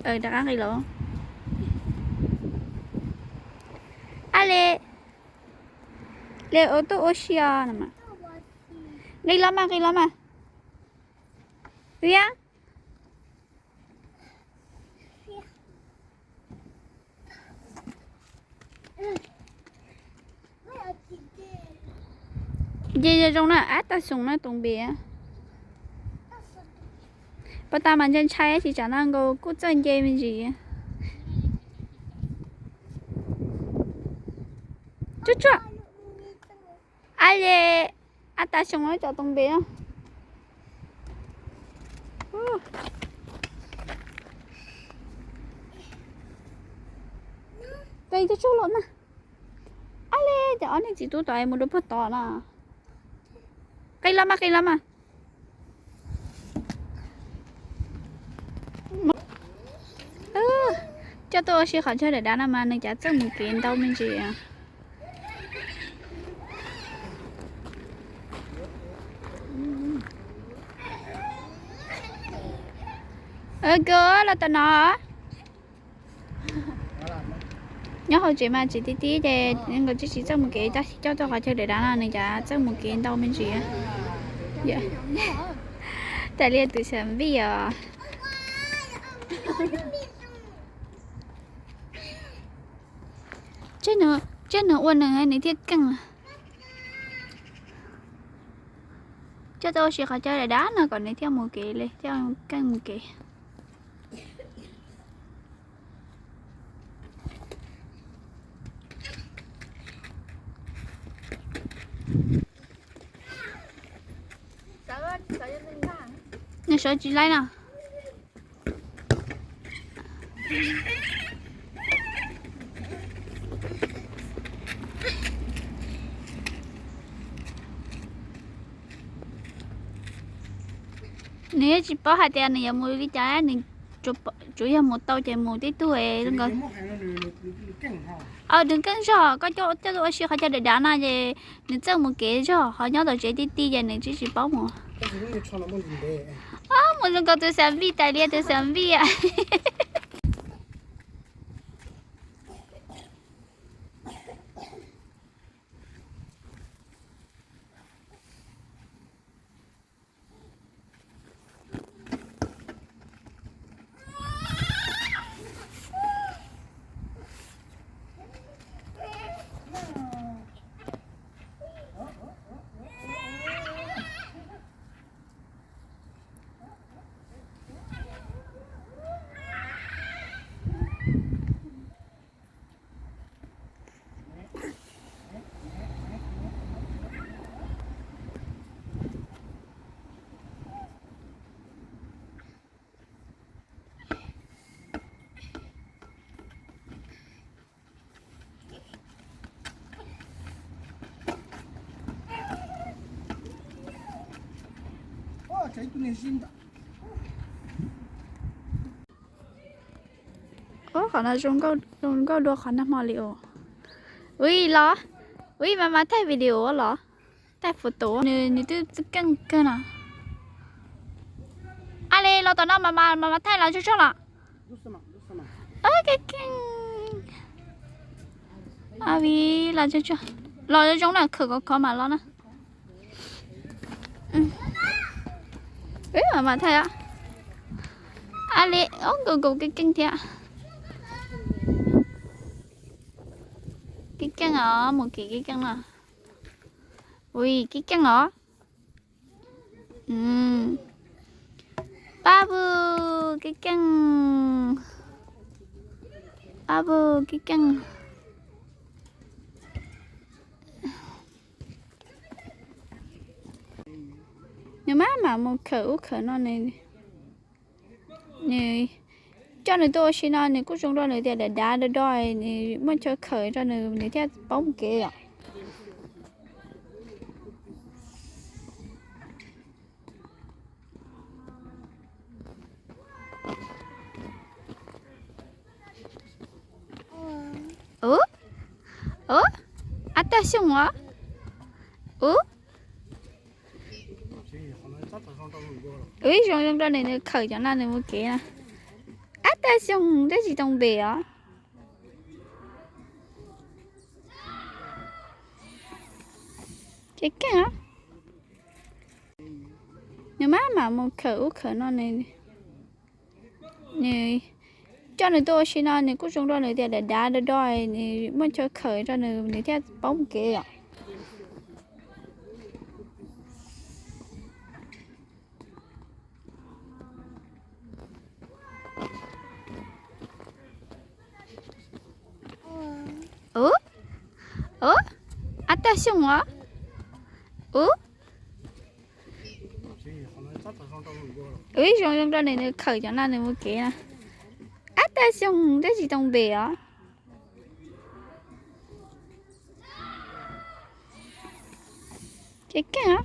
đã ăn cái lỗ. Ale. Le ô tô Ocean mà. Gây lama. Viens. Giờ trong nó ta xuống nó tung bia. Bà ta mà chân trái thì chẳng năng够cố chân game gì. Chút. Ale. Ta xuống nó cho tung bia. Cây cho chú lộn nè. Ale, cho anh chị tôi tại một đứa bắt tỏ nè. Cây lắm à. Cho tôi sẽ khỏi chơi để đá mà này chả chắc một kiện đâu mình chị à. Cơ là tao nó. Nhớ hồi chị mà chị tí để nên có chỉ chắc một kiện cho tôi khỏi chơi để đá này chả chắc một kiện đâu mình chị à. Dạ. Tại liên từ sớm bây giờ. Chết nữa uốn này này thiết căng à. Cho tôi chỉ khỏi chơi để đá nữa còn này theo một kỳ lên theo căng một kỳ. Nè sợ chị lấy nào. Nếu chị bỏ hai tiền này mua cái trái này chủ yếu một tàu chạy một tí tuổi đừng có đừng cân cho có cho tôi sẽ cho để đá này thì nếu chân một cái cho họ nhớ được chạy tí vậy này chỉ bỏ một một lần có tôi xem vi tại liên tôi xem vi à. Khả năng chúng có đua khả năng mà liệu. Ui lo. Ui mà thấy video lo. Thấy photo này tôi căng nào. Ale lo tao nó mà thấy là cho là. Cái căng. Vì là cho. Lo cho chúng là khử có mà lo nè. Mà thấy á. Ale cái căng thế ạ. Cái căng ở một cái căng nào. Ui cái căng ở. Babu cái căng. Babu cái căng. Nhưng mà một khẩu nó này nè cho nên tôi xin nói này cũng trong đó này để đá để đòi này mới cho khởi cho này theo bóng kia ạ. Attention à. Trong đó này khởi cho nó này một kia nè. 大熊，这是东北啊。Cái á. Nhưng mà một khởi nó này này cho nên tôi xin nó này cũng trong đó này thì để đá để đòi này mới cho khởi cho này theo bóng kia ạ. Attention á. Trong đó này khởi cho nó này một kia nè. Attention, cái gì trong bể á? Cái á?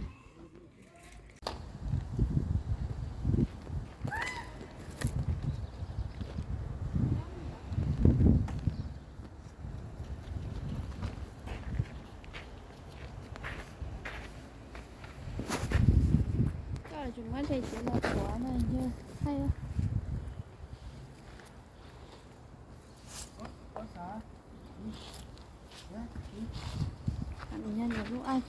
Chúng có thể chỉ là quả này chưa hay không? Anh nhân là lúc ai